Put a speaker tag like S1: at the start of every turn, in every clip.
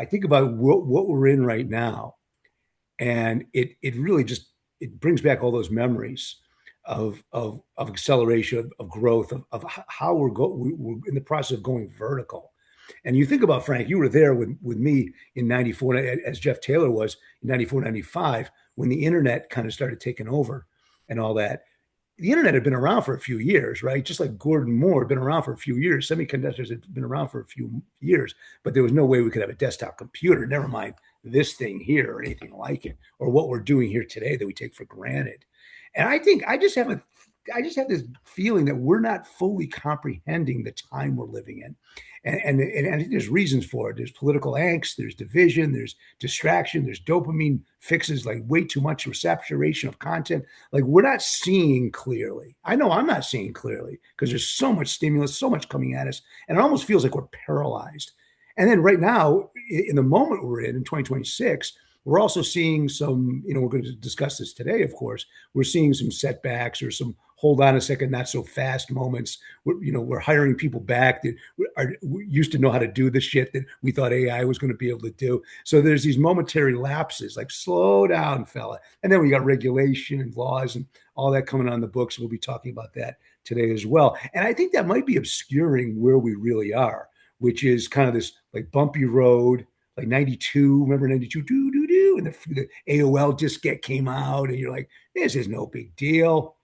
S1: I think about what we're in right now, and it really just it brings back all those memories of acceleration, of growth, of how we're in the process of going vertical. And you think about, Frank, you were there with me in 94, as Jeff Taylor was in 94, 95, when the internet kind of started taking over and all that. The internet had been around for a few years, right? Just like Gordon Moore had been around for a few years. Semiconductors had been around for a few years, but there was no way we could have a desktop computer, never mind this thing here or anything like it, or what we're doing here today that we take for granted. And I think I just have this feeling that we're not fully comprehending the time we're living in. And I think there's reasons for it. There's political angst, there's division, there's distraction, there's dopamine fixes, like way too much saturation of content. Like we're not seeing clearly. I know I'm not seeing clearly because there's so much stimulus, so much coming at us, and it almost feels like we're paralyzed. And then right now, in the moment we're in 2026, we're also seeing some, we're going to discuss this today, of course. We're seeing some setbacks or some hold on a second, not so fast moments. We're hiring people back that we used to know how to do the shit that we thought AI was going to be able to do. So there's these momentary lapses, like slow down, fella. And then we got regulation and laws and all that coming on the books. We'll be talking about that today as well. And I think that might be obscuring where we really are, which is kind of this like bumpy road, like 92, remember 92, and the AOL diskette came out, and you're like, this is no big deal,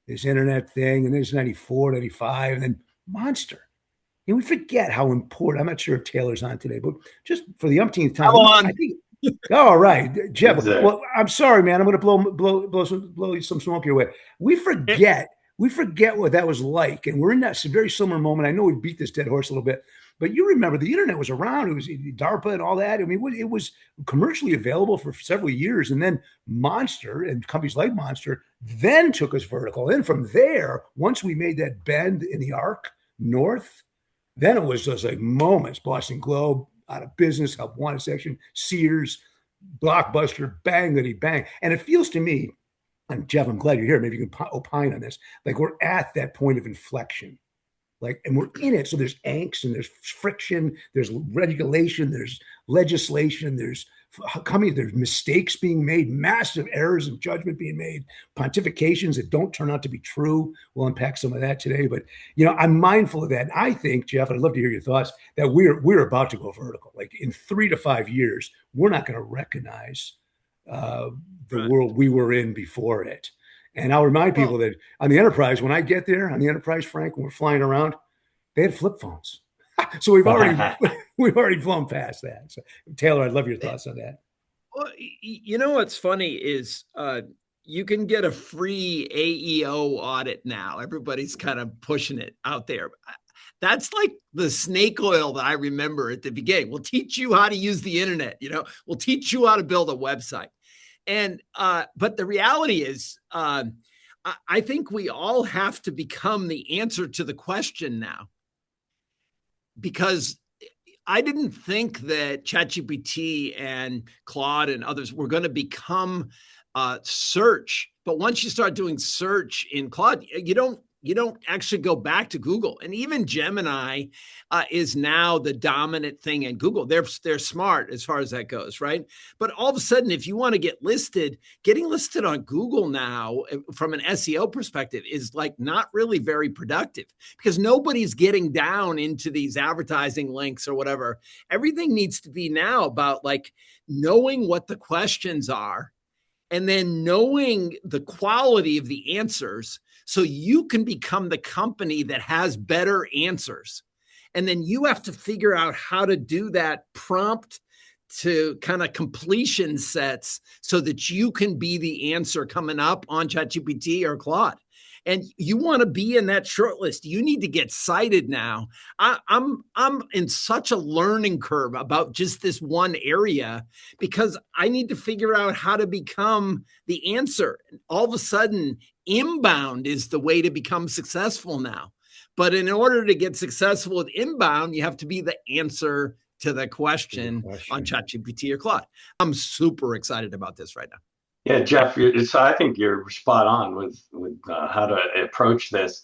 S1: this internet thing, and then it's 94, 95, and then Monster. And we forget how important, I'm not sure if Taylor's on today, but just for the umpteenth time,
S2: Come on.
S1: I think, all right, Jeff,
S3: Exactly.
S1: well, I'm sorry, man, I'm going to blow some smoke your way. We forget what that was like, and we're in that very similar moment. I know we beat this dead horse a little bit, but you remember the internet was around. It was DARPA and all that. I mean, it was commercially available for several years. And then Monster and companies like Monster then took us vertical. And from there, once we made that bend in the arc north, then it was just like moments. Boston Globe out of business, Help Wanted section, Sears, Blockbuster, bangity bang. And it feels to me, and Jeff, I'm glad you're here. Maybe you can opine on this. Like we're at that point of inflection. Like, and we're in it. So there's angst and there's friction, there's regulation, there's legislation, there's mistakes being made, massive errors of judgment being made, pontifications that don't turn out to be true. We'll unpack some of that today. But I'm mindful of that. And I think, Jeff, I'd love to hear your thoughts, that we're about to go vertical. Like in 3 to 5 years, we're not going to recognize the world we were in before it. And I'll remind people that on the Enterprise, when I get there on the Enterprise, Frank, when we're flying around, they had flip phones. So we've already flown past that. So Taylor, I'd love your thoughts on that.
S2: Well, what's funny is you can get a free AEO audit now. Everybody's kind of pushing it out there. That's like the snake oil that I remember at the beginning. We'll teach you how to use the internet. We'll teach you how to build a website. And but the reality is, I think we all have to become the answer to the question now, because I didn't think that ChatGPT and Claude and others were going to become search. But once you start doing search in Claude, you don't actually go back to Google. And even Gemini is now the dominant thing in Google. They're smart as far as that goes, right? But all of a sudden, if you want to get listed, getting listed on Google now from an SEO perspective is like not really very productive, because nobody's getting down into these advertising links or whatever. Everything needs to be now about like knowing what the questions are and then knowing the quality of the answers, so you can become the company that has better answers. And then you have to figure out how to do that prompt to kind of completion sets so that you can be the answer coming up on ChatGPT or Claude. And you want to be in that short list. You need to get cited now. I'm in such a learning curve about just this one area, because I need to figure out how to become the answer. All of a sudden, inbound is the way to become successful now. But in order to get successful with inbound, you have to be the answer to the question on ChatGPT or Claude. I'm super excited about this right now.
S3: Yeah, Jeff, so I think you're spot on with how to approach this.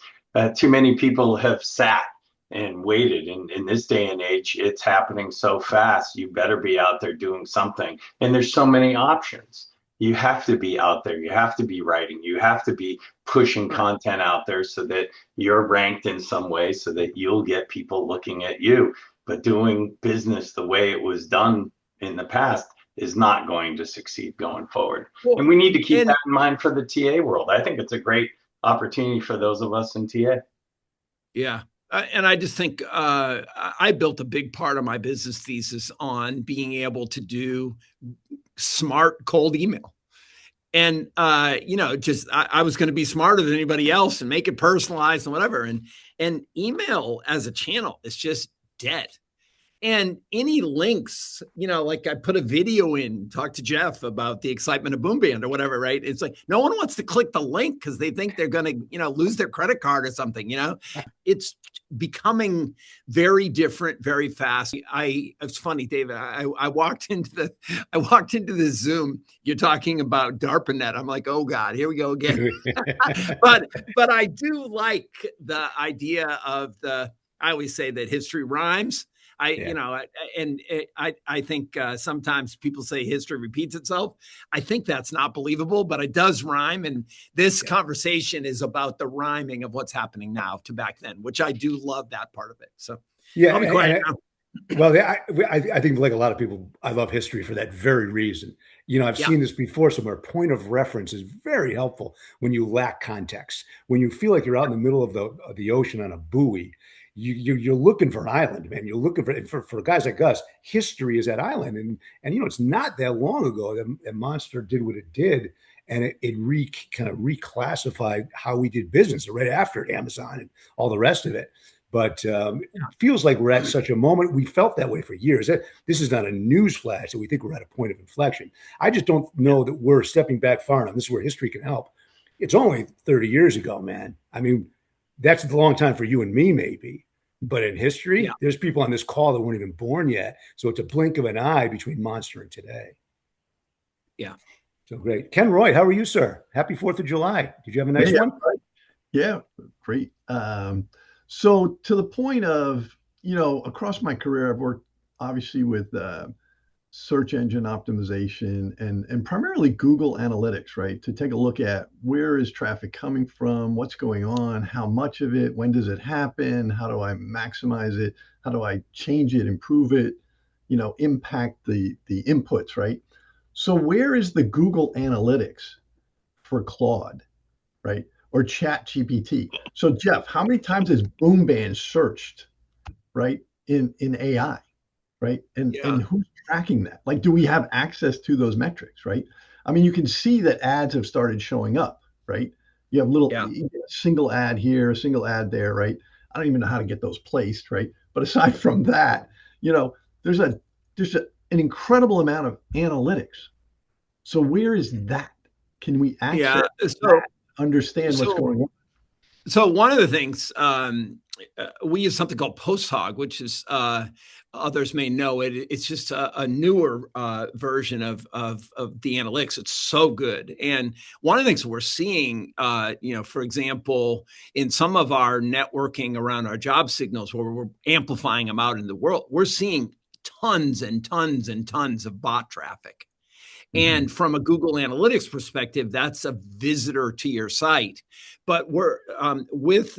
S3: Too many people have sat and waited. And in this day and age, it's happening so fast. You better be out there doing something. And there's so many options. You have to be out there. You have to be writing. You have to be pushing content out there so that you're ranked in some way so that you'll get people looking at you. But doing business the way it was done in the past is not going to succeed going forward.
S2: Well,
S3: and we need to keep
S2: and
S3: that in mind for the TA world. I think it's a great opportunity for those of us in TA.
S2: yeah. And I just think I built a big part of my business thesis on being able to do smart cold email. And, just I was going to be smarter than anybody else and make it personalized and whatever. And email as a channel is just dead. And any links, like I put a video in, talk to Jeff about the excitement of Boom Band or whatever, right? It's like no one wants to click the link because they think they're going to, lose their credit card or something. It's becoming very different, very fast. It's funny, David. I walked into the Zoom. You're talking about DARPANet. I'm like, oh God, here we go again. but I do like the idea of I always say that history rhymes. I think sometimes people say history repeats itself. I think that's not believable, but it does rhyme. And this conversation is about the rhyming of what's happening now to back then, which I do love that part of it. So I'll be quiet now.
S1: Well, I think like a lot of people, I love history for that very reason. I've seen this before somewhere. Point of reference is very helpful when you lack context. When you feel like you're out in the middle of the ocean on a buoy, you're looking for an island, man. You're looking for guys like us. History is that island, and it's not that long ago that Monster did what it did, and it kind of reclassified how we did business right after Amazon and all the rest of it. But it feels like we're at such a moment. We felt that way for years. This is not a news flash that we think we're at a point of inflection. I just don't know that we're stepping back far enough. This is where history can help. It's only 30 years ago, man. I mean, that's a long time for you and me, maybe. But in history, there's people on this call that weren't even born yet. So it's a blink of an eye between Monster and today.
S2: Yeah.
S1: So great. Ken Roy, how are you, sir? Happy 4th of July. Did you have a nice one?
S4: Yeah, great. So to the point of, across my career, I've worked obviously with search engine optimization and primarily Google Analytics, right? To take a look at where is traffic coming from, what's going on, how much of it, when does it happen, how do I maximize it, how do I change it, improve it, impact the inputs, right? So where is the Google Analytics for Claude, right? Or Chat GPT? So Jeff, how many times has Boom Band searched, right, in AI, right? And who's tracking that? Like, do we have access to those metrics, right? I mean, you can see that ads have started showing up, right? You have you get a single ad here, a single ad there, right? I don't even know how to get those placed, right? But aside from that, there's an incredible amount of analytics. So where is that? Can we access that? Understand what's going on?
S2: So one of the things we use something called PostHog, which is others may know it. It's just a newer version of the analytics. It's so good. And one of the things we're seeing, for example, in some of our networking around our job signals, where we're amplifying them out in the world, we're seeing tons and tons and tons of bot traffic. And from a Google Analytics perspective, that's a visitor to your site. But we're with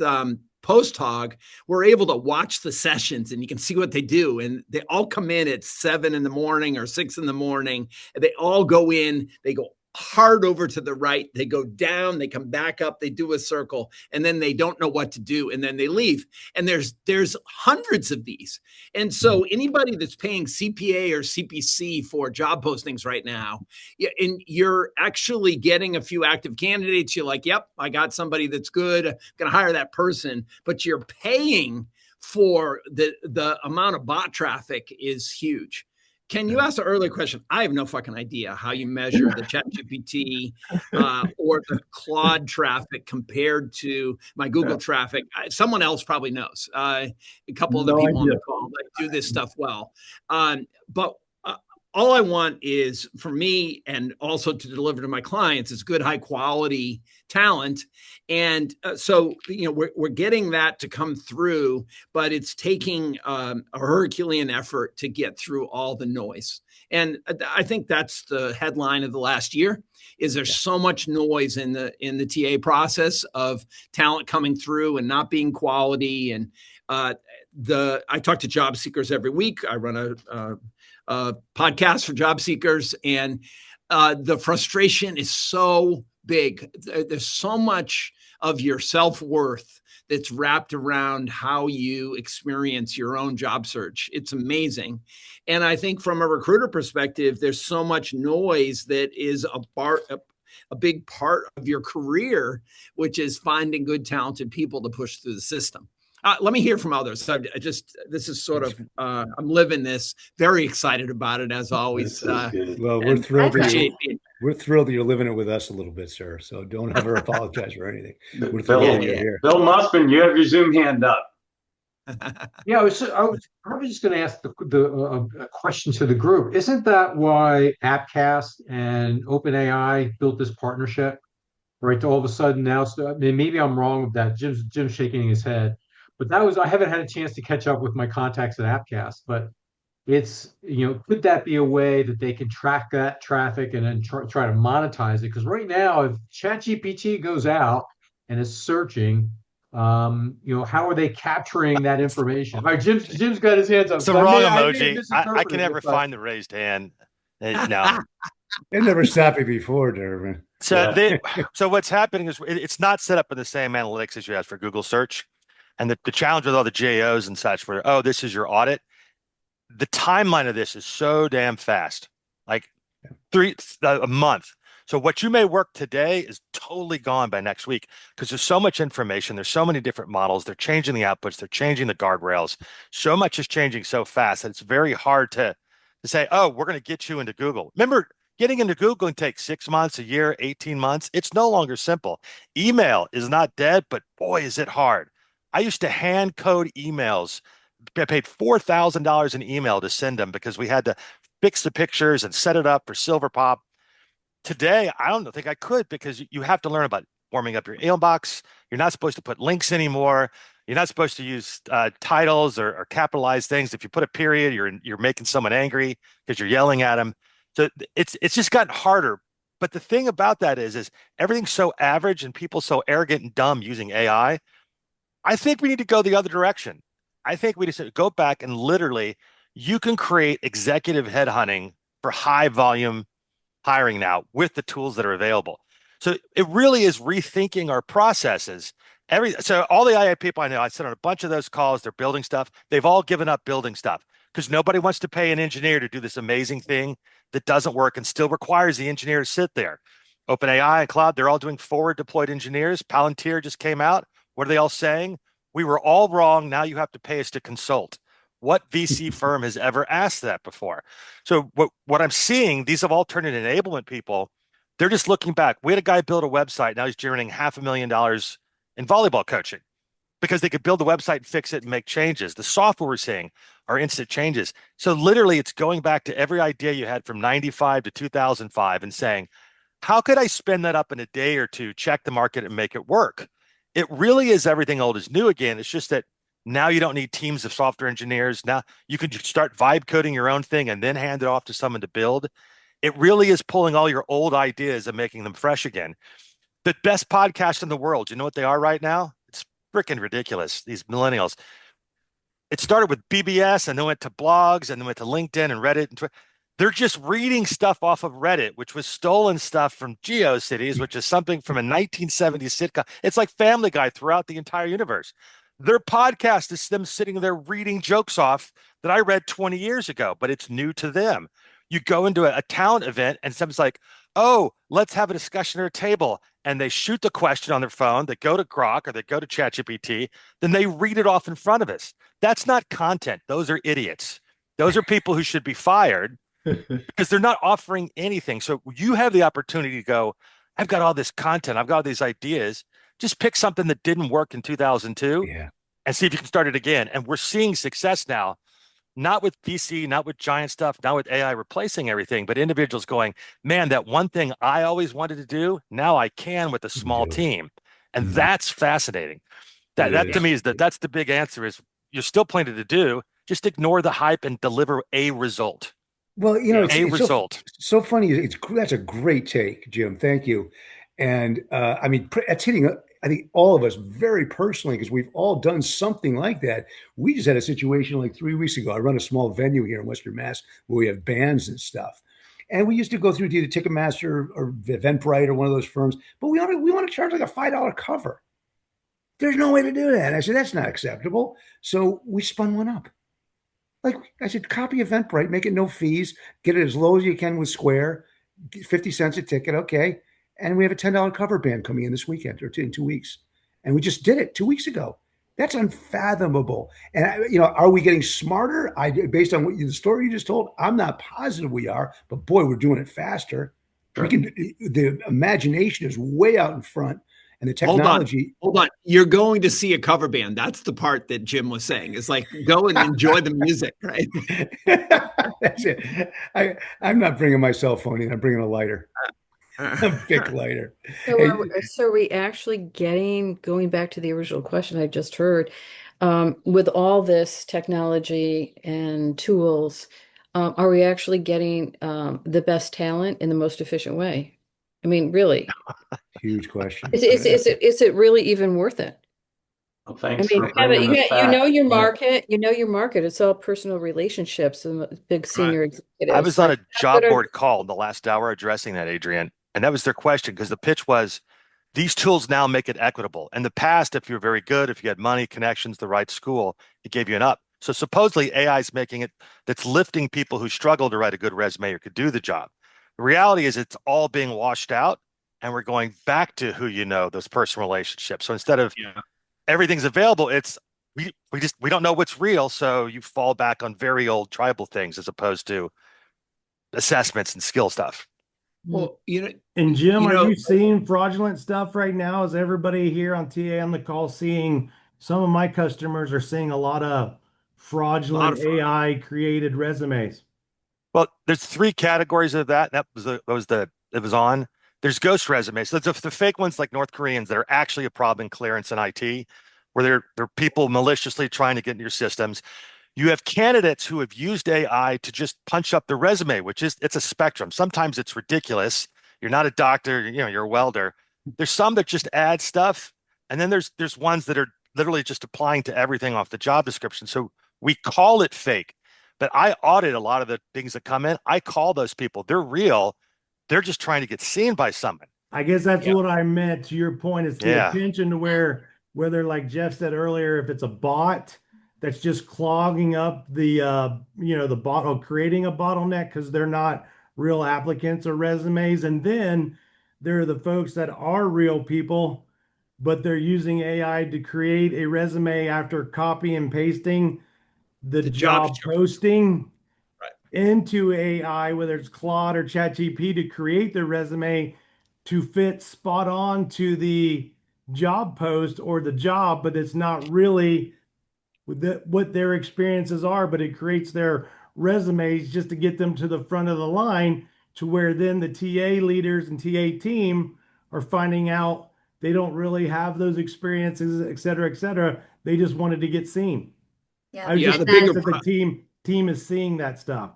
S2: PostHog, we're able to watch the sessions and you can see what they do. And they all come in at 7 in the morning or 6 in the morning. And they all go in, they go hard over to the right, they go down, they come back up, they do a circle, and then they don't know what to do, and then they leave. And there's hundreds of these. And so anybody that's paying CPA or CPC for job postings right now, and you're actually getting a few active candidates, you're like, yep, I got somebody that's good, I'm going to hire that person, but you're paying for the amount of bot traffic is huge. Ken, you asked an earlier question. I have no fucking idea how you measure the ChatGPT or the Claude traffic compared to my Google traffic. Someone else probably knows. A couple of the people on the call that do this stuff well. But all I want is for me and also to deliver to my clients is good, high quality talent. And so, we're getting that to come through, but it's taking a Herculean effort to get through all the noise. And I think that's the headline of the last year is there's so much noise in the TA process of talent coming through and not being quality. And I talk to job seekers every week. I run a podcast for job seekers, and the frustration is so big. There's so much of your self-worth that's wrapped around how you experience your own job search. It's amazing. And I think from a recruiter perspective, there's so much noise that is a big part of your career, which is finding good, talented people to push through the system. Let me hear from others. This is sort of, I'm living this, very excited about it as always.
S1: Well, we're thrilled that you're living it with us a little bit, sir. So don't ever apologize for anything. We're thrilled that you're here.
S3: Bill Mussman, you have your Zoom hand up.
S5: Yeah, I was probably just going to ask a question to the group. Isn't that why Appcast and OpenAI built this partnership? Right, to all of a sudden now, maybe I'm wrong with that. Jim's shaking his head. But I haven't had a chance to catch up with my contacts at Appcast, but it's, could that be a way that they can track that traffic and then try to monetize it? Because right now, if ChatGPT goes out and is searching, how are they capturing that information? All right, Jim's got his hands up.
S6: It's the wrong emoji. I can never find the raised hand. No.
S1: It never stopped me before, Dervin.
S6: So what's happening is it's not set up in the same analytics as you have for Google search. And the challenge with all the JOs and such where, this is your audit. The timeline of this is so damn fast, like a month. So what you may work today is totally gone by next week because there's so much information. There's so many different models. They're changing the outputs. They're changing the guardrails. So much is changing so fast that it's very hard to say, we're going to get you into Google. Remember, getting into Google can take 6 months, a year, 18 months. It's no longer simple. Email is not dead, but boy, is it hard. I used to hand code emails. I paid $4,000 an email to send them because we had to fix the pictures and set it up for Silverpop. Today, I don't think I could because you have to learn about warming up your inbox. You're not supposed to put links anymore. You're not supposed to use titles or capitalize things. If you put a period, you're making someone angry because you're yelling at them. So it's just gotten harder. But the thing about that is everything's so average and people so arrogant and dumb using AI. I think we need to go the other direction. I think we just go back and literally you can create executive headhunting for high volume hiring now with the tools that are available. So it really is rethinking our processes. So all the AI people I know, I sit on a bunch of those calls, they're building stuff. They've all given up building stuff because nobody wants to pay an engineer to do this amazing thing that doesn't work and still requires the engineer to sit there. OpenAI and Cloud, they're all doing forward deployed engineers. Palantir just came out. What are they all saying? We were all wrong. Now you have to pay us to consult. What VC firm has ever asked that before? So what I'm seeing, these have all turned into enablement people. They're just looking back. We had a guy build a website. Now he's generating $500,000 in volleyball coaching because they could build the website and fix it and make changes. The software we're seeing are instant changes. So literally it's going back to every idea you had from 95 to 2005 and saying, how could I spin that up in a day or two, check the market and make it work? It really is everything old is new again. It's just that now you don't need teams of software engineers. Now you can start vibe coding your own thing and then hand it off to someone to build. It really is pulling all your old ideas and making them fresh again. The best podcasts in the world, you know what they are right now? It's freaking ridiculous, these millennials. It started with BBS and then went to blogs and then went to LinkedIn and Reddit. And they're just reading stuff off of Reddit, which was stolen stuff from GeoCities, which is something from a 1970s sitcom. It's like Family Guy throughout the entire universe. Their podcast is them sitting there reading jokes off that I read 20 years ago, but it's new to them. You go into a talent event and someone's like, let's have a discussion at a table. And they shoot the question on their phone, they go to Grok or they go to ChatGPT, then they read it off in front of us. That's not content. Those are idiots. Those are people who should be fired because they're not offering anything. So you have the opportunity to go, I've got all this content. I've got all these ideas. Just pick something that didn't work in 2002 and see if you can start it again. And we're seeing success now not with VC, not with giant stuff, not with AI replacing everything, but individuals going, man, that one thing I always wanted to do, now I can with a small team. And that's fascinating. That to me is that's the big answer is you're still plenty to do. Just ignore the hype and deliver a result.
S1: Well, it's,
S6: A
S1: it's
S6: result.
S1: so funny. That's a great take, Jim. Thank you. And I mean, it's hitting, I think, all of us very personally because we've all done something like that. We just had a situation like 3 weeks ago. I run a small venue here in Western Mass where we have bands and stuff. And we used to go through to either Ticketmaster or Eventbrite or one of those firms, but we want to charge like a $5 cover. There's no way to do that. I said, that's not acceptable. So we spun one up. Like I said, copy Eventbrite, make it no fees, get it as low as you can with Square, 50 cents a ticket, okay. And we have a $10 cover band coming in this weekend or in 2 weeks. And we just did it 2 weeks ago. That's unfathomable. And are we getting smarter? Based on the story you just told, I'm not positive we are, but boy, we're doing it faster.
S3: Sure.
S1: The imagination is way out in front. And the technology.
S2: Hold on. You're going to see a cover band. That's the part that Jim was saying. It's like, go and enjoy the music, right?
S1: That's it. I'm not bringing my cell phone in. I'm bringing a lighter, a big lighter.
S7: So are we actually going back to the original question I just heard, with all this technology and tools, are we actually getting the best talent in the most efficient way? I mean, really?
S1: Huge question.
S7: Is it really even worth it?
S3: Well, thanks
S7: I mean,
S3: for bringing us back.
S7: you know your market. You know your market. It's all personal relationships and big senior executives.
S6: I was on a job board call in the last hour addressing that, Adrian, and that was their question because the pitch was, these tools now make it equitable. In the past, if you're very good, if you had money, connections, the right school, it gave you an up. So supposedly AI is making it, that's lifting people who struggle to write a good resume or could do the job. The reality is it's all being washed out and we're going back to who you know, those personal relationships. So instead of everything's available, it's we don't know what's real. So you fall back on very old tribal things as opposed to assessments and skill stuff.
S2: Well,
S8: and Jim, are you seeing fraudulent stuff right now? Is everybody here on TA on the call seeing? Some of my customers are seeing a lot of fraudulent AI created resumes.
S6: Well, there's three categories of that. It was on. There's ghost resumes. So the fake ones like North Koreans that are actually a problem in clearance and IT, where they're people maliciously trying to get into your systems. You have candidates who have used AI to just punch up their resume, it's a spectrum. Sometimes it's ridiculous. You're not a doctor, you're a welder. There's some that just add stuff, and then there's ones that are literally just applying to everything off the job description. So we call it fake, but I audit a lot of the things that come in. I call those people. They're real. They're just trying to get seen by someone.
S8: I guess that's what I meant. To your point, it's the attention to whether, like Jeff said earlier, if it's a bot that's just clogging up the the bottle, creating a bottleneck because they're not real applicants or resumes. And then there are the folks that are real people, but they're using AI to create a resume after copy and pasting the job posting into AI, whether it's Claude or ChatGPT, to create the resume to fit spot on to the job post or the job, but it's not really what their experiences are, but it creates their resumes just to get them to the front of the line, to where then the TA leaders and TA team are finding out they don't really have those experiences, et cetera, et cetera. They just wanted to get seen.
S9: Yeah,
S8: the bigger the team is seeing that stuff.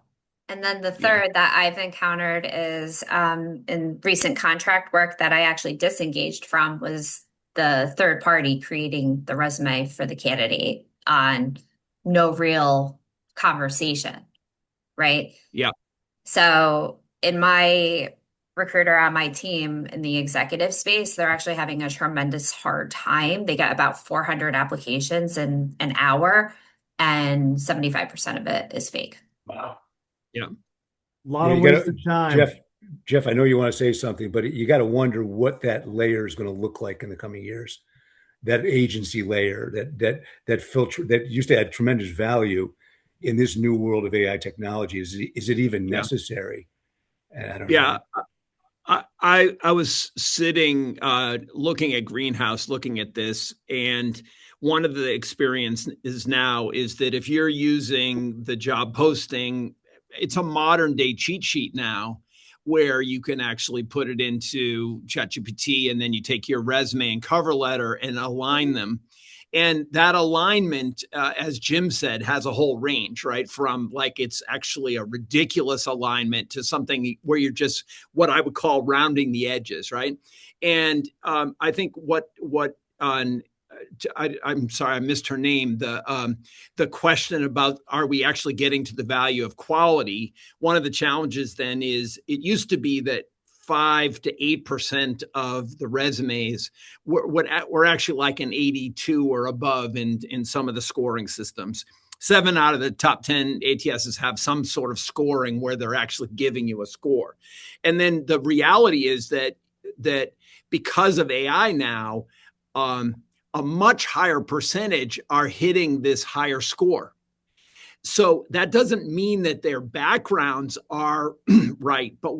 S9: And then the third that I've encountered is in recent contract work that I actually disengaged from was the third party creating the resume for the candidate on no real conversation, right?
S2: Yeah.
S9: So in my recruiter on my team in the executive space, they're actually having a tremendous hard time. They got about 400 applications in an hour, and 75% of it is fake.
S3: Wow.
S2: Yeah.
S8: A lot of wasted time.
S1: Jeff, I know you want to say something, but you got to wonder what that layer is going to look like in the coming years. That agency layer, that filter that used to add tremendous value in this new world of AI technology. Is it even necessary? And I don't know. I
S2: was sitting looking at Greenhouse, looking at this, and one of the experiences now is that if you're using the job posting, it's a modern day cheat sheet now where you can actually put it into ChatGPT and then you take your resume and cover letter and align them. And that alignment, as Jim said, has a whole range, right? From like it's actually a ridiculous alignment to something where you're just what I would call rounding the edges, right? And I think what on I'm sorry, I missed her name. The question about are we actually getting to the value of quality? One of the challenges then is it used to be that 5 to 8% of the resumes were actually like an 82 or above in some of the scoring systems. 7 out of the top 10 ATSs have some sort of scoring where they're actually giving you a score. And then the reality is that because of AI now, a much higher percentage are hitting this higher score. So that doesn't mean that their backgrounds are right, but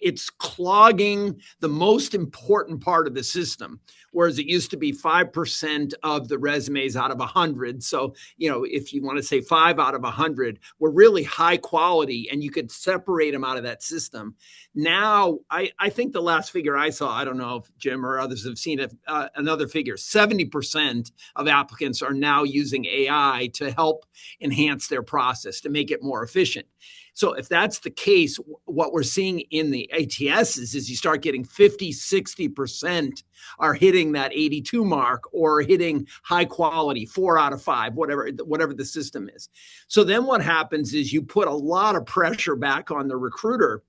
S2: it's clogging the most important part of the system. Whereas it used to be 5% of the resumes out of 100. So, if you want to say 5 out of 100 were really high quality and you could separate them out of that system. Now, I think the last figure I saw, I don't know if Jim or others have seen it, another figure, 70% of applicants are now using AI to help enhance their process, to make it more efficient. So if that's the case, what we're seeing in the ATS is you start getting 50, 60% are hitting that 82 mark or hitting high quality, 4 out of 5, whatever the system is. So then what happens is you put a lot of pressure back on the recruiter,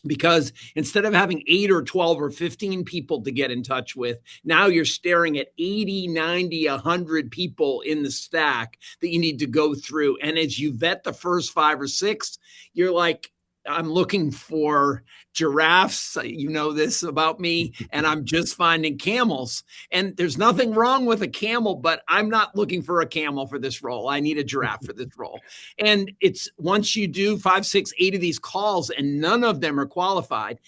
S2: because instead of having 8 or 12 or 15 people to get in touch with, now you're staring at 80, 90, 100 people in the stack that you need to go through. And as you vet the first 5 or 6, you're like, I'm looking for giraffes. You know this about me, and I'm just finding camels. And there's nothing wrong with a camel, but I'm not looking for a camel for this role. I need a giraffe for this role. And it's once you do 5, 6, 8 of these calls and none of them are qualified,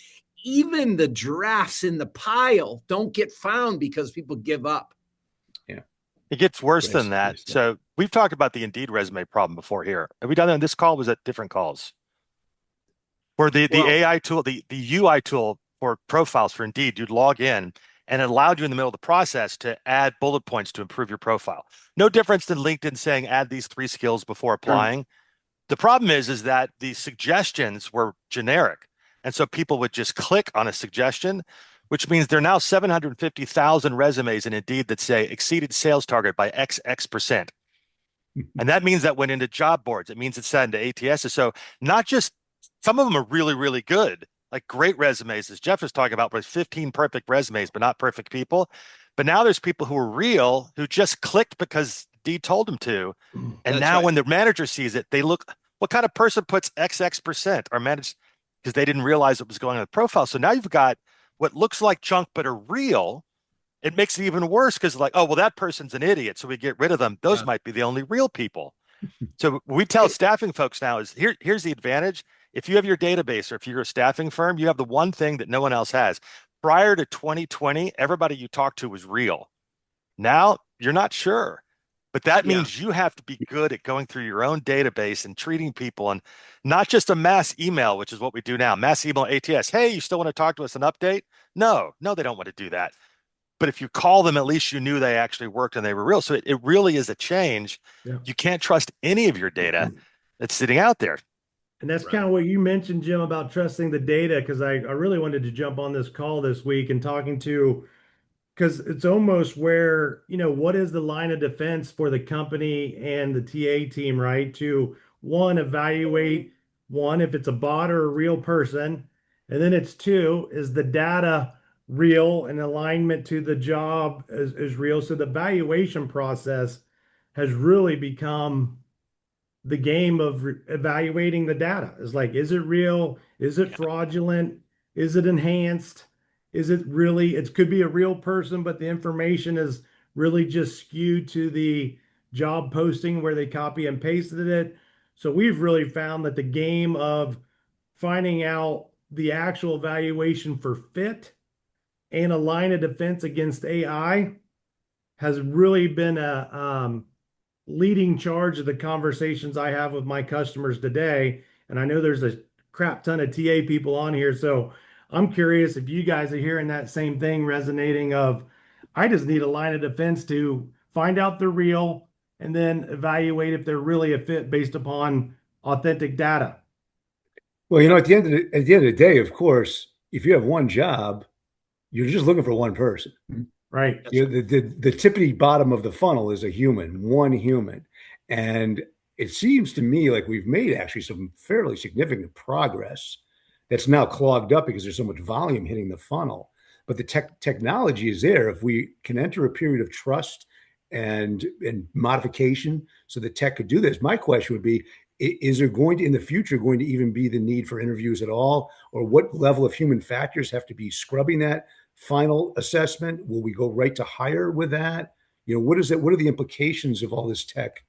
S2: even the giraffes in the pile don't get found because people give up.
S1: Yeah.
S6: It gets worse than that. So we've talked about the Indeed resume problem before here. Have we done that on this call? Was that different calls? Where the AI tool, the UI tool for profiles for Indeed, you'd log in and it allowed you in the middle of the process to add bullet points to improve your profile. No difference than LinkedIn saying add these 3 skills before applying. The problem is that the suggestions were generic. And so people would just click on a suggestion, which means there are now 750,000 resumes in Indeed that say exceeded sales target by XX%. And that means that went into job boards. It means it's sent into ATSs. So not just some of them are really, really good, like great resumes, as Jeff was talking about, with 15 perfect resumes, but not perfect people. But now there's people who are real, who just clicked because Dee told them to. And
S2: That's
S6: now
S2: right.
S6: when the manager sees it, they look, what kind of person puts XX% or managed, because they didn't realize it was going on the profile. So now you've got what looks like junk, but are real. It makes it even worse because like, oh, well, that person's an idiot. So we get rid of them. Those might be the only real people. So we tell staffing folks now is here's the advantage. If you have your database or if you're a staffing firm, you have the one thing that no one else has. Prior to 2020, everybody you talked to was real. Now you're not sure, but that means you have to be good at going through your own database and treating people, and not just a mass email, which is what we do now. Mass email ATS. Hey, you still want to talk to us an update? No, they don't want to do that. But if you call them, at least you knew they actually worked and they were real. So it really is a change.
S8: Yeah.
S6: You can't trust any of your data that's sitting out there.
S8: And that's kind of what you mentioned, Jim, about trusting the data, because I really wanted to jump on this call this week and talking to, because it's almost where, what is the line of defense for the company and the TA team, right? To one, evaluate if it's a bot or a real person. And then it's 2, is the data real and alignment to the job is real. So the valuation process has really become the game of evaluating the data. Is like, is it real? Is it fraudulent? Is it enhanced? Is it really, it could be a real person, but the information is really just skewed to the job posting where they copy and pasted it. So we've really found that the game of finding out the actual valuation for fit and a line of defense against AI has really been a leading charge of the conversations I have with my customers today. And I know there's a crap ton of TA people on here. So I'm curious if you guys are hearing that same thing resonating of, I just need a line of defense to find out they're real and then evaluate if they're really a fit based upon authentic data.
S1: Well, at the end of the day, of course, if you have one job, you're just looking for one person.
S8: Right.
S1: The tippity bottom of the funnel is a human, one human. And it seems to me like we've made actually some fairly significant progress that's now clogged up because there's so much volume hitting the funnel. But the technology is there. If we can enter a period of trust and modification so the tech could do this, my question would be, is there going to, in the future, going to even be the need for interviews at all? Or what level of human factors have to be scrubbing that final assessment? Will we go right to hire with that? What is it? What are the implications of all this tech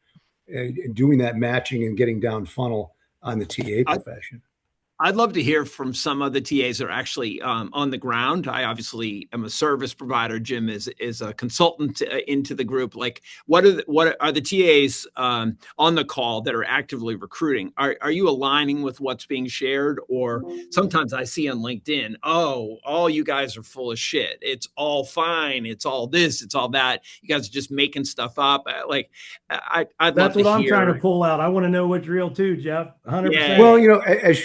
S1: and doing that matching and getting down funnel on the TA profession?
S2: I'd love to hear from some of the TAs that are actually on the ground. I obviously am a service provider. Jim is a consultant into the group. Like, what are the TAs on the call that are actively recruiting? Are you aligning with what's being shared? Or sometimes I see on LinkedIn, oh, all you guys are full of shit. It's all fine. It's all this. It's all that. You guys are just making stuff up. I'd
S8: That's
S2: love
S8: what
S2: to
S8: I'm
S2: hear.
S8: trying to pull out. I want to know what's real too, Jeff. 100%.
S2: Yeah.
S1: Well, as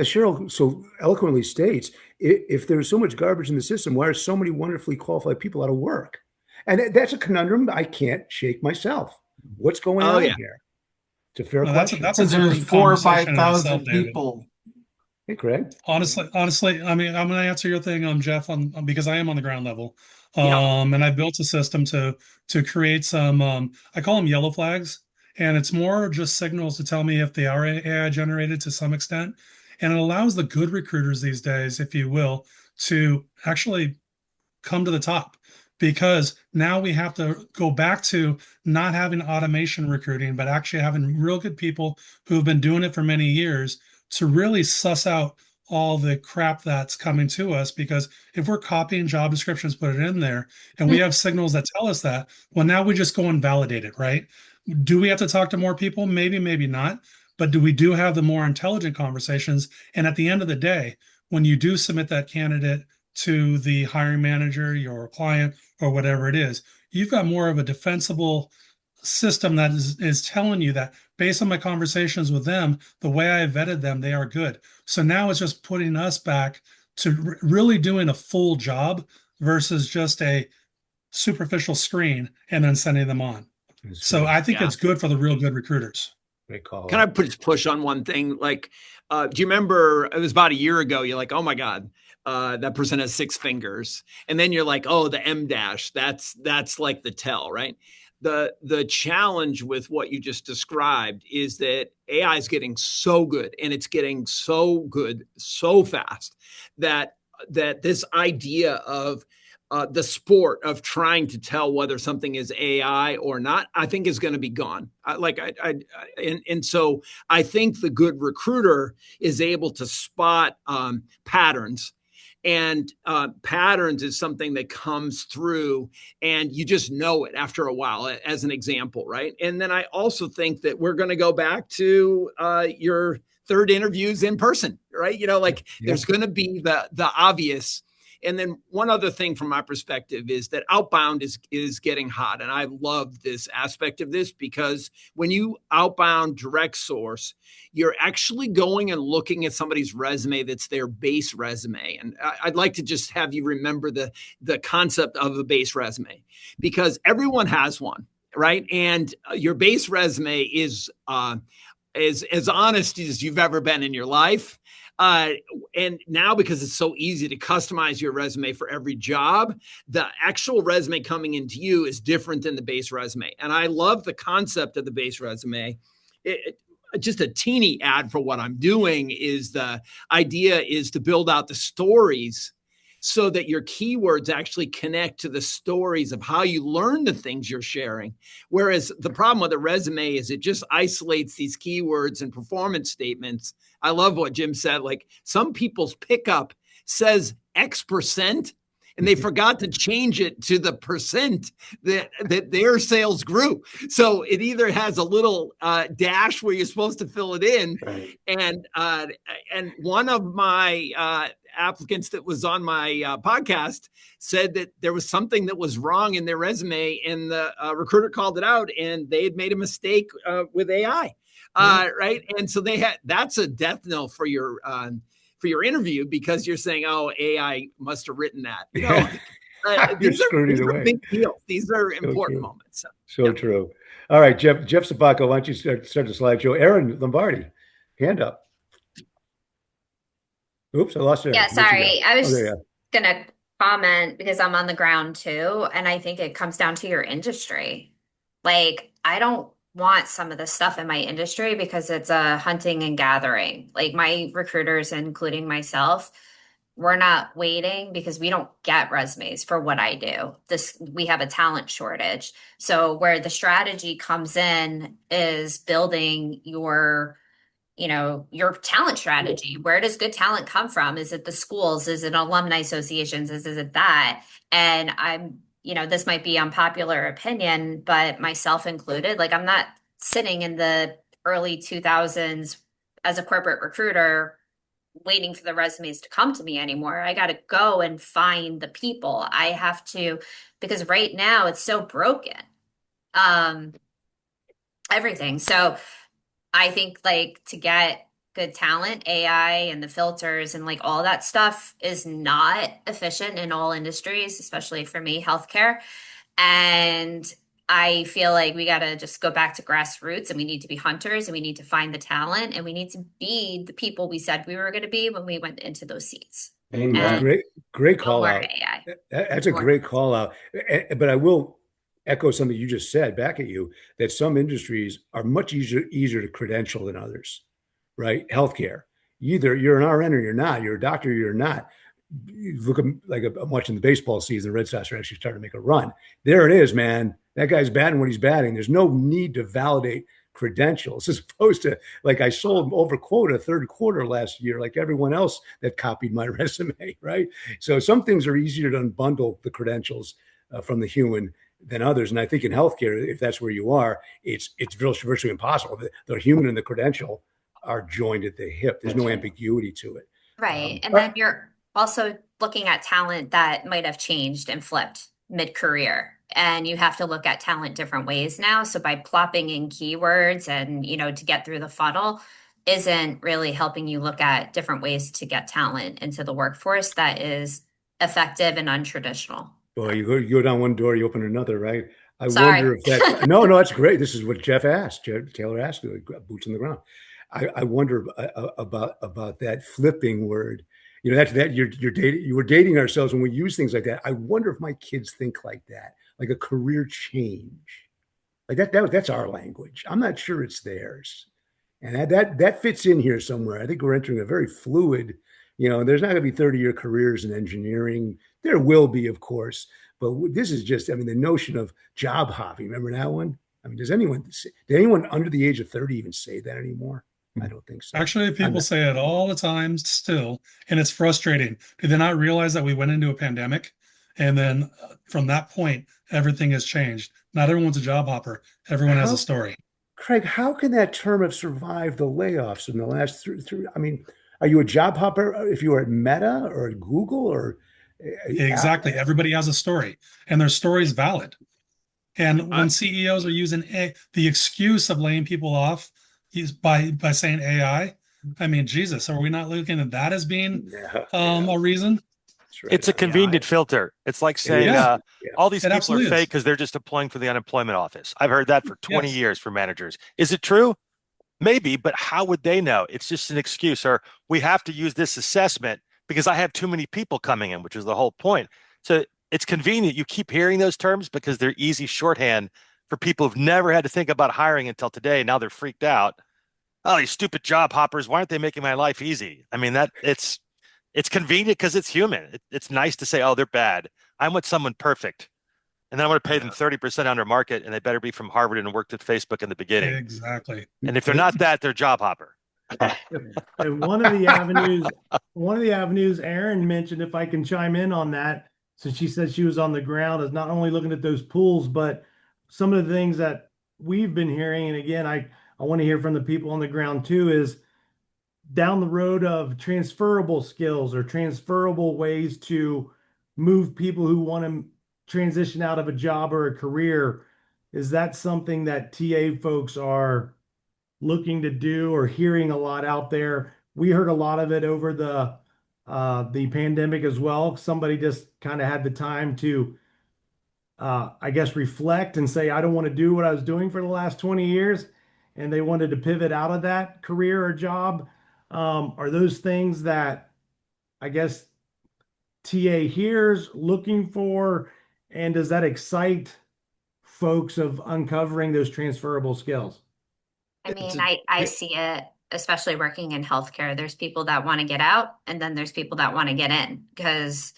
S1: Cheryl so eloquently states, if there's so much garbage in the system, why are so many wonderfully qualified people out of work? And that's a conundrum I can't shake myself. What's going on here? It's a fair question.
S10: That's a different 4,000 or 5,000 people.
S1: Hey, Craig.
S10: Honestly, I mean, I'm going to answer your thing, Jeff, because I am on the ground level. And I built a system to create some, I call them yellow flags, and it's more just signals to tell me if they are AI generated to some extent. And it allows the good recruiters these days, if you will, to actually come to the top, because now we have to go back to not having automation recruiting, but actually having real good people who've been doing it for many years to really suss out all the crap that's coming to us. Because if we're copying job descriptions, put it in there, and we have signals that tell us that, well, now we just go and validate it, right? Do we have to talk to more people? Maybe, maybe not. But do we have the more intelligent conversations? And at the end of the day, when you do submit that candidate to the hiring manager, your client, or whatever it is, you've got more of a defensible system that is telling you that based on my conversations with them, the way I vetted them, they are good. So now it's just putting us back to really doing a full job versus just a superficial screen and then sending them on. So I think it's good for the real good recruiters.
S1: Great call.
S2: Can I push on one thing? Like, do you remember it was about a year ago? You're like, oh my God, that person has 6 fingers. And then you're like, oh, the M dash, that's like the tell, right? The challenge with what you just described is that AI is getting so good, and it's getting so good so fast that this idea of the sport of trying to tell whether something is AI or not, I think is going to be gone. And so I think the good recruiter is able to spot patterns. And patterns is something that comes through, and you just know it after a while, as an example, right? And then I also think that we're going to go back to your third interviews in person, right? There's going to be the obvious. And then one other thing from my perspective is that outbound is getting hot. And I love this aspect of this, because when you outbound direct source, you're actually going and looking at somebody's resume that's their base resume. And I'd like to just have you remember the concept of a base resume, because everyone has one, right? And your base resume is as honest as you've ever been in your life. And now, because it's so easy to customize your resume for every job, the actual resume coming into you is different than the base resume. And I love the concept of the base resume. Just a teeny ad for what I'm doing is the idea is to build out the stories so that your keywords actually connect to the stories of how you learn the things you're sharing. Whereas the problem with a resume is it just isolates these keywords and performance statements. I love what Jim said. Like, some people's pickup says X%, and they forgot to change it to the percent that their sales grew. So it either has a little dash where you're supposed to fill it in,
S3: Right.
S2: and one of my applicants that was on my podcast said that there was something that was wrong in their resume, and the recruiter called it out, and they had made a mistake with AI. Right. And so that's a death knell for your interview, because you're saying, oh, AI must have written that. These are big deals. These are important moments.
S1: So true. All right, Jeff Sabacco, why don't you start the slideshow? Aaron Lombardi, hand up. Oops, I lost it.
S9: Yeah, sorry. I was going to comment because I'm on the ground too. And I think it comes down to your industry. Like, I don't want some of the stuff in my industry because it's a hunting and gathering. Like, my recruiters, including myself, we're not waiting because we don't get resumes for what I do. We have a talent shortage. So where the strategy comes in is building your talent strategy. Where does good talent come from? Is it the schools? Is it alumni associations? Is it that? And this might be unpopular opinion, but myself included, like, I'm not sitting in the early 2000s as a corporate recruiter waiting for the resumes to come to me anymore. I got to go and find the people. I have to, because right now it's so broken. Everything. So I think, like, to get good talent, AI and the filters and like all that stuff is not efficient in all industries, especially for me, healthcare. And I feel like we got to just go back to grassroots, and we need to be hunters, and we need to find the talent, and we need to be the people we said we were going to be when we went into those seats.
S3: Amen.
S1: Great call out.
S9: AI.
S1: That's a great call out. But I will echo something you just said back at you, that some industries are much easier to credential than others, right? Healthcare. Either you're an RN or you're not. You're a doctor or you're not. You look at, like, I'm watching the baseball season. The Red Sox are actually starting to make a run. There it is, man. That guy's batting what he's batting. There's no need to validate credentials, as opposed to, like, I sold over quota third quarter last year, like everyone else that copied my resume, right? So some things are easier to unbundle the credentials from the human than others. And I think in healthcare, if that's where you are, it's virtually impossible. The human and the credential are joined at the hip. There's no ambiguity to it.
S9: Right. And then you're also looking at talent that might have changed and flipped mid-career. And you have to look at talent different ways now. So by plopping in keywords and, to get through the funnel isn't really helping you look at different ways to get talent into the workforce that is effective and untraditional.
S1: Well, you go down one door, you open another, right?
S9: Sorry.
S1: Wonder if that's no, that's great. This is what Jeff asked. Taylor asked, boots on the ground. I wonder about that flipping word. That you're dating. You were dating ourselves when we use things like that. I wonder if my kids think like that, like a career change, like that. That's our language. I'm not sure it's theirs, and that fits in here somewhere. I think we're entering a very fluid. There's not going to be 30-year careers in engineering. There will be, of course, but this is just, the notion of job hopping. Remember that one? Does anyone under the age of 30 even say that anymore? I don't think so.
S10: Actually, people say it all the time still, and it's frustrating. Do they not realize that we went into a pandemic, and then from that point, everything has changed? Not everyone's a job hopper. Everyone has a story.
S1: Craig, how can that term have survived the layoffs in the last three? Are you a job hopper if you were at Meta or at Google or?
S10: Exactly. Everybody has a story, and their story is valid. And when CEOs are using the excuse of laying people off by saying AI, Jesus, are we not looking at that as being a reason?
S6: Right. It's a convenient filter. It's like saying all these people are fake because they're just applying for the unemployment office. I've heard that for 20 years from managers. Is it true? Maybe, but how would they know? It's just an excuse. Or we have to use this assessment because I have too many people coming in, which is the whole point. So it's convenient. You keep hearing those terms because they're easy shorthand for people who've never had to think about hiring until today. Now they're freaked out. Oh, these stupid job hoppers. Why aren't they making my life easy? It's convenient because it's human. It's nice to say, oh, they're bad. I want someone perfect. And then I want to pay them 30% under market, and they better be from Harvard and worked at Facebook in the beginning.
S10: Exactly.
S6: And if they're not that, they're job hopper.
S8: And one of the avenues Aaron mentioned, if I can chime in on that, since she said she was on the ground, is not only looking at those pools, but some of the things that we've been hearing. And again, I want to hear from the people on the ground too, is down the road of transferable skills or transferable ways to move people who want to transition out of a job or a career. Is that something that TA folks are looking to do or hearing a lot out there? We heard a lot of it over the pandemic as well. Somebody just kind of had the time to I guess reflect and say, I don't want to do what I was doing for the last 20 years. And they wanted to pivot out of that career or job. Are those things that I guess TA hears looking for? And does that excite folks of uncovering those transferable skills?
S9: I mean, I see it, especially working in healthcare. There's people that want to get out, and then there's people that want to get in because,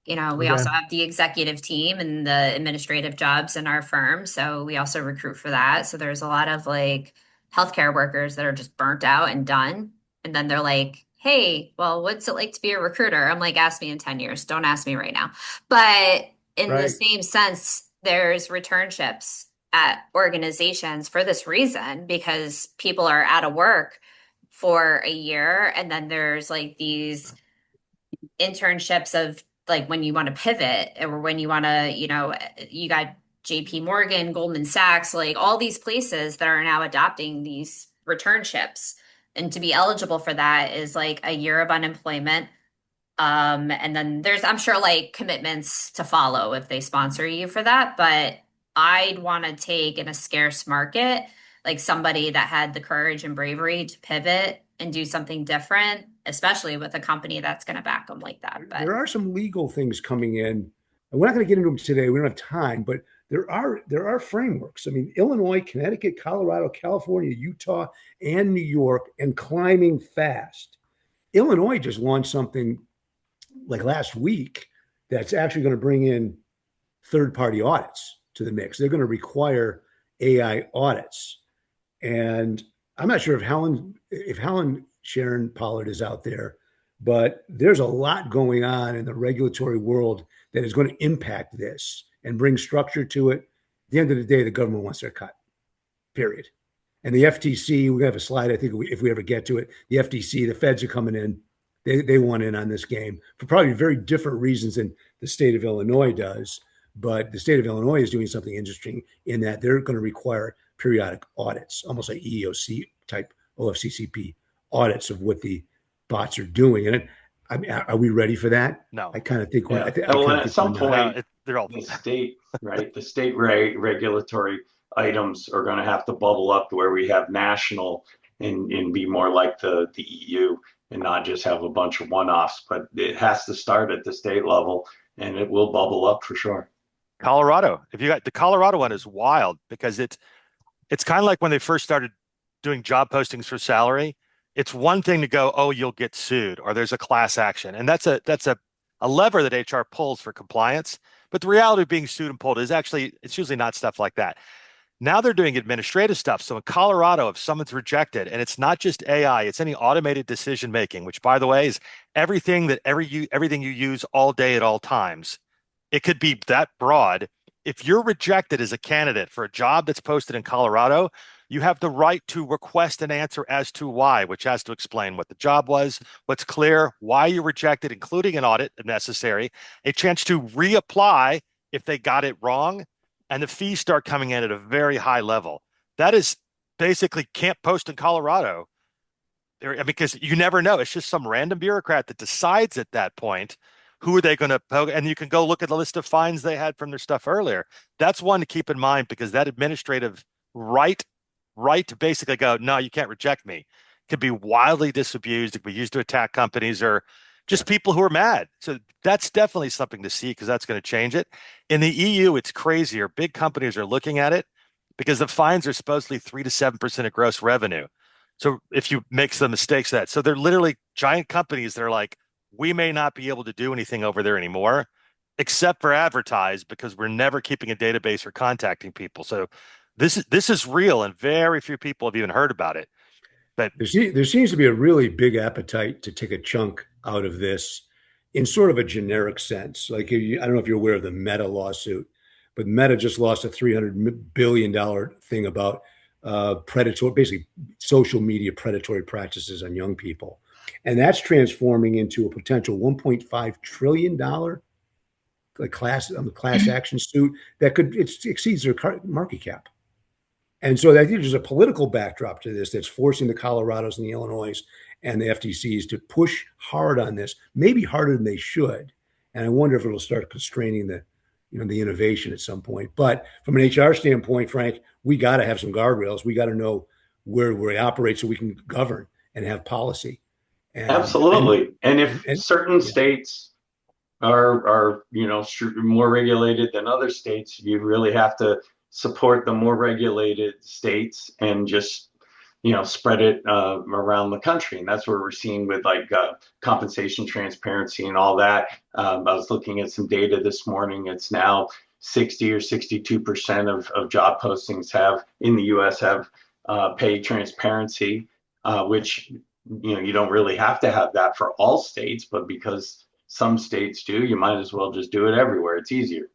S9: we also have the executive team and the administrative jobs in our firm. So we also recruit for that. So there's a lot of like healthcare workers that are just burnt out and done. And then they're like, hey, well, what's it like to be a recruiter? I'm like, ask me in 10 years. Don't ask me right now. But in the same sense, there's returnships at organizations for this reason, because people are out of work for a year. And then there's like these internships of like when you want to pivot or when you want to, you got JP Morgan, Goldman Sachs, like all these places that are now adopting these returnships. And to be eligible for that is like a year of unemployment. And then there's, I'm sure, like commitments to follow if they sponsor you for that. But I'd want to take in a scarce market, like somebody that had the courage and bravery to pivot and do something different, especially with a company that's going to back them like that. But
S1: there are some legal things coming in, and we're not going to get into them today. We don't have time, but there are frameworks. I mean, Illinois, Connecticut, Colorado, California, Utah, and New York, and climbing fast. Illinois just launched something like last week that's actually going to bring in third-party audits to the mix. They're going to require AI audits. And I'm not sure if Helen Sharon Pollard is out there, but there's a lot going on in the regulatory world that is going to impact this and bring structure to it. At the end of the day, the government wants their cut, period. And the FTC, we have a slide, I think, if we ever get to it, the FTC, the feds are coming in. They want in on this game for probably very different reasons than the state of Illinois does. But the state of Illinois is doing something interesting in that they're going to require periodic audits, almost like EEOC type OFCCP audits of what the bots are doing. And I mean, are we ready for that?
S6: No.
S1: I kind of think.
S3: Yeah. At some point, they're all the state, right? The state regulatory items are going to have to bubble up to where we have national and be more like the EU and not just have a bunch of one-offs. But it has to start at the state level, and it will bubble up for sure.
S6: Colorado, if you got the Colorado one, is wild because it's kind of like when they first started doing job postings for salary. It's one thing to go, oh, you'll get sued or there's a class action. And that's a lever that HR pulls for compliance. But the reality of being sued and pulled is actually, it's usually not stuff like that. Now they're doing administrative stuff. So in Colorado, if someone's rejected, and it's not just AI, it's any automated decision making, which by the way is everything you use all day at all times. It could be that broad. If you're rejected as a candidate for a job that's posted in Colorado, you have the right to request an answer as to why, which has to explain what the job was, what's clear, why you rejected, including an audit if necessary, a chance to reapply if they got it wrong, and the fees start coming in at a very high level. That is basically can't post in Colorado because you never know. It's just some random bureaucrat that decides at that point who are they going to poke? And you can go look at the list of fines they had from their stuff earlier. That's one to keep in mind because that administrative right to basically go, no, you can't reject me, could be wildly disabused. It could be used to attack companies or just people who are mad. So that's definitely something to see because that's going to change it. In the EU, it's crazier. Big companies are looking at it because the fines are supposedly 3 to 7% of gross revenue. So if you make some mistakes of that, so they're literally giant companies that are like, we may not be able to do anything over there anymore, except for advertise because we're never keeping a database or contacting people. So this is real, and very few people have even heard about it. But
S1: there seems to be a really big appetite to take a chunk out of this. in sort of a generic sense. Like, I don't know if you're aware of the Meta lawsuit, but Meta just lost a $300 billion thing about predatory, basically social media predatory practices on young people. And that's transforming into a potential $1.5 trillion class action suit that exceeds their market cap. And so I think there's a political backdrop to this that's forcing the Colorados and the Illinois and the FTCs to push hard on this, maybe harder than they should. And I wonder if it'll start constraining the innovation at some point. But from an HR standpoint, Frank, we got to have some guardrails. We got to know where we operate so we can govern and have policy.
S3: Absolutely. And if certain states are more regulated than other states, you really have to support the more regulated states and just spread it around the country. And that's what we're seeing with compensation transparency and all that. I was looking at some data this morning. It's now 60 or 62% of job postings in the US have pay transparency, which you don't really have to have that for all states, but because some states do, you might as well just do it everywhere. It's easier.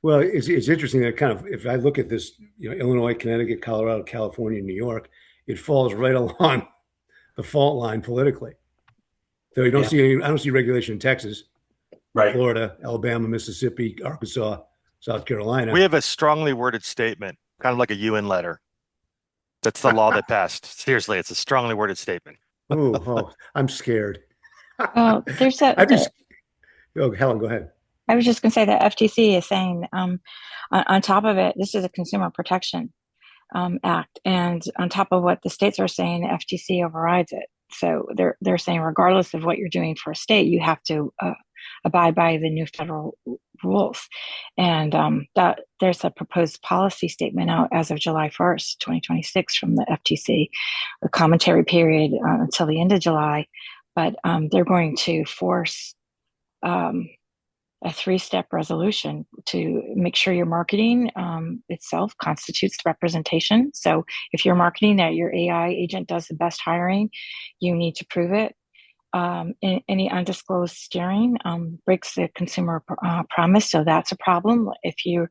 S1: Well, it's interesting that kind of, if I look at this, Illinois, Connecticut, Colorado, California, New York, it falls right along the fault line politically. So you don't I don't see regulation in Texas,
S3: right?
S1: Florida, Alabama, Mississippi, Arkansas, South Carolina.
S6: We have a strongly worded statement, kind of like a UN letter. That's the law that passed. Seriously, it's a strongly worded statement.
S1: Oh, I'm scared.
S11: Well, there's that.
S1: Helen, go ahead.
S11: I was just going to say that FTC is saying, on top of it, this is a Consumer Protection Act, and on top of what the states are saying, the FTC overrides it. So they're saying, regardless of what you're doing for a state, you have to abide by the new federal rules. And that there's a proposed policy statement out as of July 1st, 2026, from the FTC, a commentary period until the end of July. But they're going to force a 3-step resolution to make sure your marketing itself constitutes representation. So if you're marketing that your AI agent does the best hiring, you need to prove it. Any undisclosed steering breaks the consumer promise, so that's a problem. If you're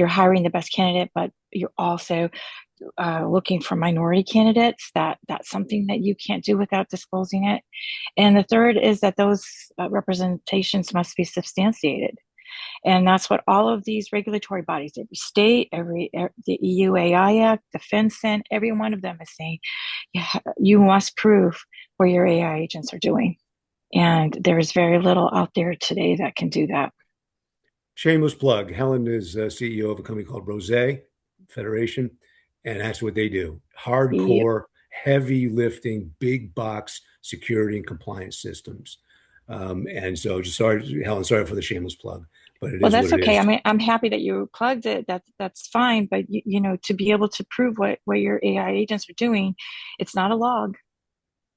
S11: hiring the best candidate, but you're also looking for minority candidates, that's something that you can't do without disclosing it. And the third is that those representations must be substantiated. And that's what all of these regulatory bodies, every state, the EU AI Act, the FinCEN, every one of them is saying, you must prove what your AI agents are doing. And there's very little out there today that can do that.
S1: Shameless plug. Helen is CEO of a company called Rose Federation, and that's what they do. Hardcore, heavy lifting, big box security and compliance systems. And so just sorry, Helen, sorry for the shameless plug, but it is
S11: that's
S1: what it
S11: okay.
S1: is.
S11: I mean, I'm happy that you plugged it. That's fine. But to be able to prove what your AI agents are doing, it's not a log.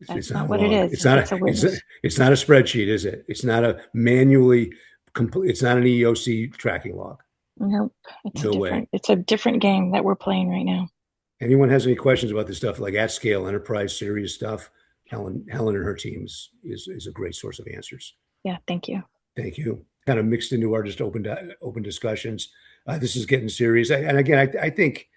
S11: That's not what it is. It's not a
S1: spreadsheet, is it? It's not a manually complete. It's not an EOC tracking log.
S11: Nope. It's a different game that we're playing right now.
S1: Anyone has any questions about this stuff, like at scale, enterprise, serious stuff? Helen and her team is a great source of answers.
S11: Yeah, thank you.
S1: Thank you. Kind of mixed into our just open discussions. This is getting serious. And again, I think,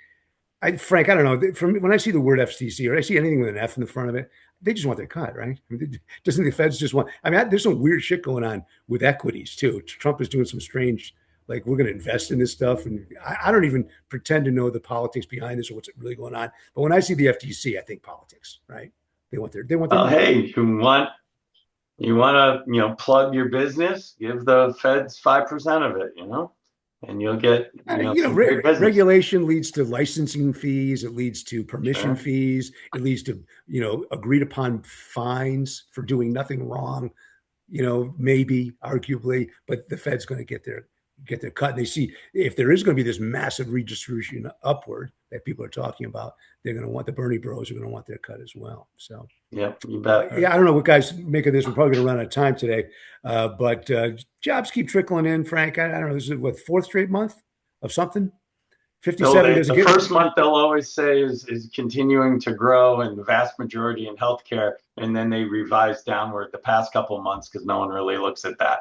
S1: Frank, I don't know. From when I see the word FTC or I see anything with an F in the front of it, they just want their cut, right? I mean, doesn't the feds just want? I mean, there's some weird shit going on with equities too. Trump is doing some strange, like, we're going to invest in this stuff, and I don't even pretend to know the politics behind this or what's really going on. But when I see the FTC, I think politics, right? They want their.
S3: Well, hey, you want to plug your business? Give the feds 5% of it, and you'll get
S1: regulation leads to licensing fees. It leads to permission fees. It leads to agreed upon fines for doing nothing wrong. Maybe arguably, but the Fed's going to get their cut. And they see if there is going to be this massive redistribution upward that people are talking about, they're going to want the Bernie bros are going to want their cut as well. So
S3: yeah, you bet.
S1: Yeah, I don't know what guys make of this. We're probably going to run out of time today, but jobs keep trickling in. Frank, I don't know. This is what, 4th straight month of something. 57 doesn't
S3: the
S1: get
S3: first month they'll always say is continuing to grow, and the vast majority in healthcare, and then they revise downward the past couple of months because no one really looks at that.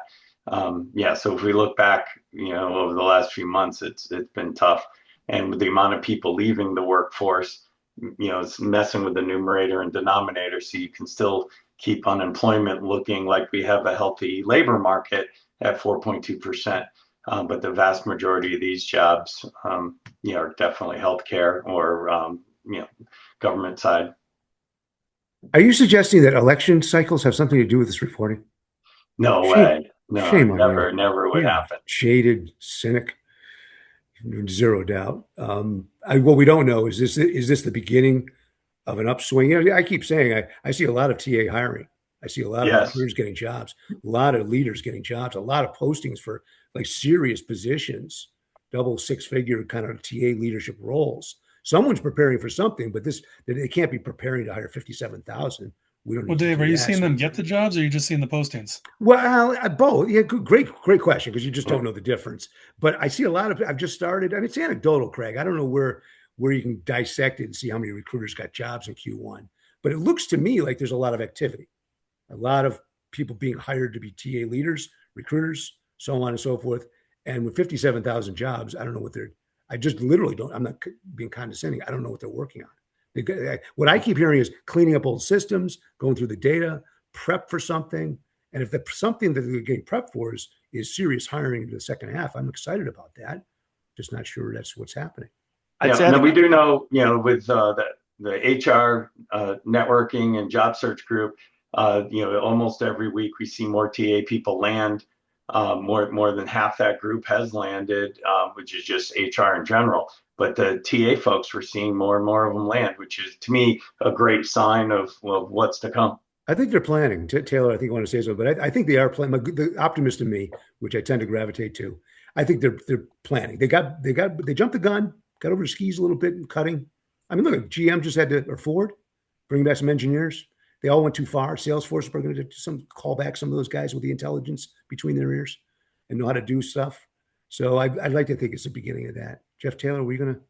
S3: So if we look back, over the last few months, it's been tough, and with the amount of people leaving the workforce, it's messing with the numerator and denominator, so you can still keep unemployment looking like we have a healthy labor market at 4.2%. But the vast majority of these jobs, are definitely healthcare or, government side.
S1: Are you suggesting that election cycles have something to do with this reporting?
S3: No
S1: Shame.
S3: way. No,
S1: Shame on you.
S3: never would happen.
S1: Jaded, cynic, zero doubt. What we don't know is this the beginning of an upswing? I keep saying I see a lot of TA hiring. I see a lot of recruiters getting jobs, a lot of leaders getting jobs, a lot of postings for like serious positions, double six-figure kind of TA leadership roles. Someone's preparing for something, but they can't be preparing to hire 57,000. We don't.
S10: Well, Dave, are you seeing them get the jobs, or are you just seeing the postings?
S1: Well, both. Yeah, great question, because you just don't know the difference. But I see a lot of. I've just started. I mean, it's anecdotal, Craig. I don't know where you can dissect it and see how many recruiters got jobs in Q1. But it looks to me like there's a lot of activity, a lot of people being hired to be TA leaders, recruiters, so on and so forth. And with 57,000 jobs, I don't know what they're. I just literally don't. I'm not being condescending. I don't know what they're working on. What I keep hearing is cleaning up old systems, going through the data, prep for something. And if something that they're getting prepped for is serious hiring in the second half, I'm excited about that. Just not sure that's what's happening.
S3: We do know, with the HR networking and job search group, almost every week we see more TA people land. More than half that group has landed, which is just HR in general. But the TA folks, we're seeing more and more of them land, which is, to me, a great sign of what's to come.
S1: I think they're planning. Taylor, I think you want to say so, but I think they are planning. The optimist in me, which I tend to gravitate to, I think they're planning. They jumped the gun, got over the skis a little bit in cutting. I mean, look, GM just had to, or Ford, bring back some engineers. They all went too far. Salesforce is going to call back some of those guys with the intelligence between their ears and know how to do stuff. So I'd like to think it's the beginning of that. Jeff Taylor, were you going to?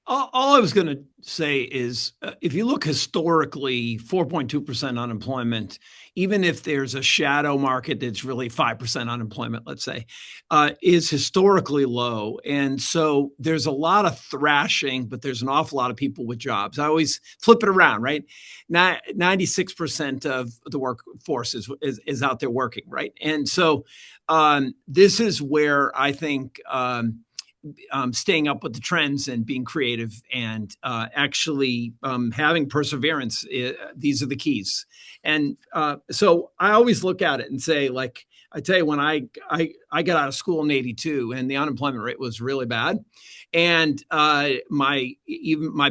S2: All I was going to say is, if you look historically, 4.2% unemployment, even if there's a shadow market that's really 5% unemployment, let's say, is historically low. And so there's a lot of thrashing, but there's an awful lot of people with jobs. I always flip it around, right? 96% of the workforce is out there working, right? And so this is where I think staying up with the trends and being creative and actually having perseverance, these are the keys. And so I always look at it and say, like, I tell you, when I got out of school in '82 and the unemployment rate was really bad, and my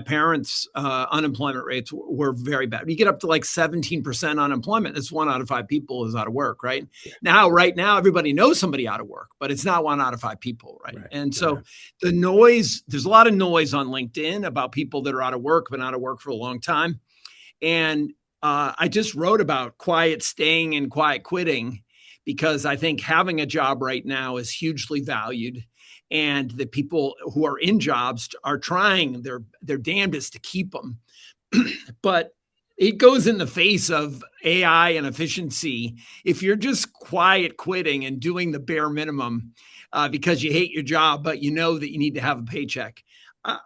S2: parents' unemployment rates were very bad. You get up to like 17% unemployment. It's 1 out of 5 people is out of work, right? Yeah. Right now, everybody knows somebody out of work, but it's not 1 out of 5 people, right? And so the noise, there's a lot of noise on LinkedIn about people that are out of work, been out of work for a long time. And I just wrote about quiet staying and quiet quitting, because I think having a job right now is hugely valued. And the people who are in jobs are trying their damnedest to keep them. But it goes in the face of AI and efficiency. If you're just quiet quitting and doing the bare minimum because you hate your job, but you know that you need to have a paycheck,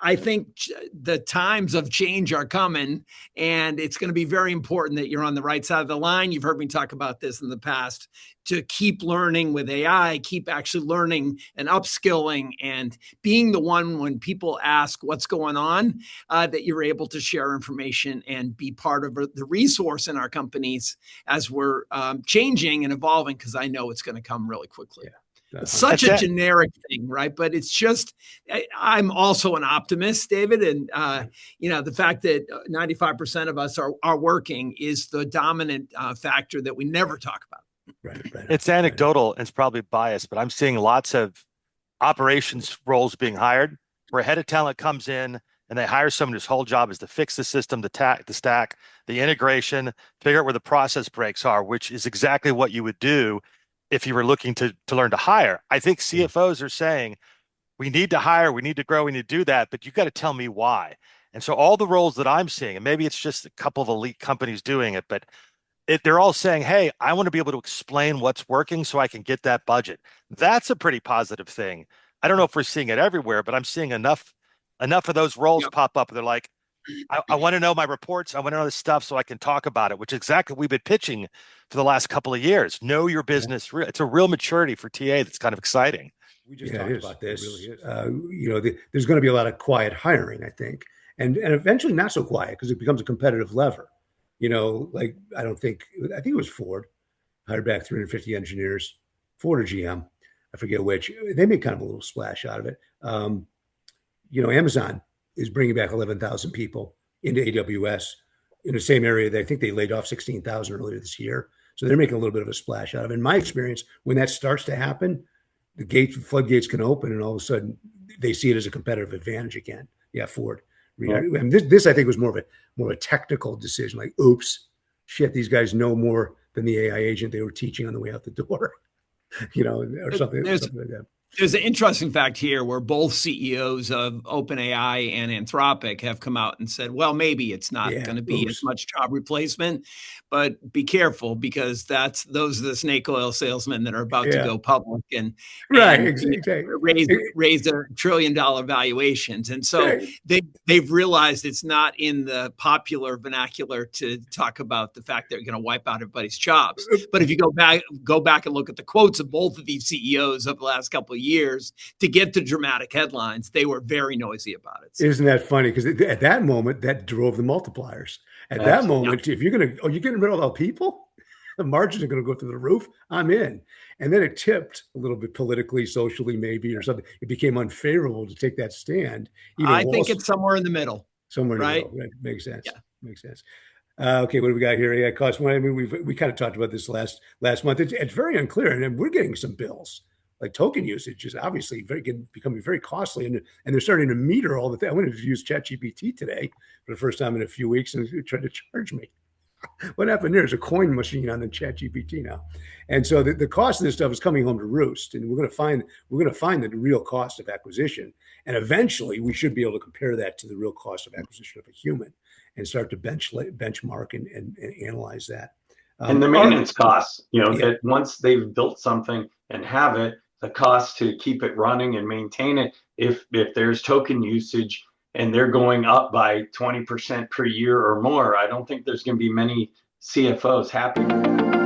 S2: I think the times of change are coming, and it's going to be very important that you're on the right side of the line. You've heard me talk about this in the past, to keep learning with AI, keep actually learning and upskilling and being the one when people ask what's going on, that you're able to share information and be part of the resource in our companies as we're changing and evolving, because I know it's going to come really quickly. Yeah. It's such a generic thing, right? But it's just, I'm also an optimist, David. And, the fact that 95% of us are working is the dominant factor that we never talk about.
S6: Right. It's anecdotal and it's probably biased, but I'm seeing lots of operations roles being hired where head of talent comes in and they hire someone whose whole job is to fix the system, the stack, the integration, figure out where the process breaks are, which is exactly what you would do if you were looking to learn to hire. I think CFOs are saying, we need to hire, we need to grow, we need to do that, but you got to tell me why. And so all the roles that I'm seeing, and maybe it's just a couple of elite companies doing it, but they're all saying, hey, I want to be able to explain what's working so I can get that budget. That's a pretty positive thing. I don't know if we're seeing it everywhere, but I'm seeing enough of those roles pop up. They're like, I want to know my reports. I want to know this stuff so I can talk about it, which is exactly what we've been pitching for the last couple of years. Know your business. It's a real maturity for TA that's kind of exciting.
S1: We just talked about this. Really there's going to be a lot of quiet hiring, I think, and eventually not so quiet because it becomes a competitive lever. Like I think it was Ford hired back 350 engineers, Ford or GM, I forget which. They made kind of a little splash out of it. Amazon is bringing back 11,000 people into AWS in the same area that I think they laid off 16,000 earlier this year. So they're making a little bit of a splash out of it. In my experience, when that starts to happen, the floodgates can open, and all of a sudden they see it as a competitive advantage again. Yeah, Ford. And this I think was more of a technical decision. Like, oops, shit, these guys know more than the AI agent they were teaching on the way out the door, or something like that.
S2: There's an interesting fact here where both CEOs of OpenAI and Anthropic have come out and said, well, maybe it's not going to be as much job replacement, but be careful because those are the snake oil salesmen that are about to go public and
S1: exactly.
S2: raise $1 trillion valuations. And so they've realized it's not in the popular vernacular to talk about the fact they're going to wipe out everybody's jobs. But if you go back and look at the quotes of both of these CEOs of the last couple of years to get to dramatic headlines, they were very noisy about it. So.
S1: Isn't that funny? Because at that moment, that drove the multipliers. At that moment, if you're getting rid of all people, the margins are going to go through the roof. I'm in. And then it tipped a little bit politically, socially, maybe, or something. It became unfavorable to take that stand.
S2: I think it's somewhere in the middle.
S1: Somewhere in the middle. Right? Makes sense. Yeah. Makes sense. Okay, what do we got here? Yeah, cost. I mean, we kind of talked about this last month. It's very unclear, and we're getting some bills. Like token usage is obviously becoming very costly, and they're starting to meter all the things. I wanted to use ChatGPT today for the first time in a few weeks, and it tried to charge me. What happened there is a coin machine on the ChatGPT now, and so the cost of this stuff is coming home to roost, and we're going to find the real cost of acquisition, and eventually we should be able to compare that to the real cost of acquisition of a human, and start to benchmark and analyze that.
S3: And the maintenance costs, that once they've built something and have it, the cost to keep it running and maintain it, if there's token usage and they're going up by 20% per year or more, I don't think there's going to be many CFOs happy with that.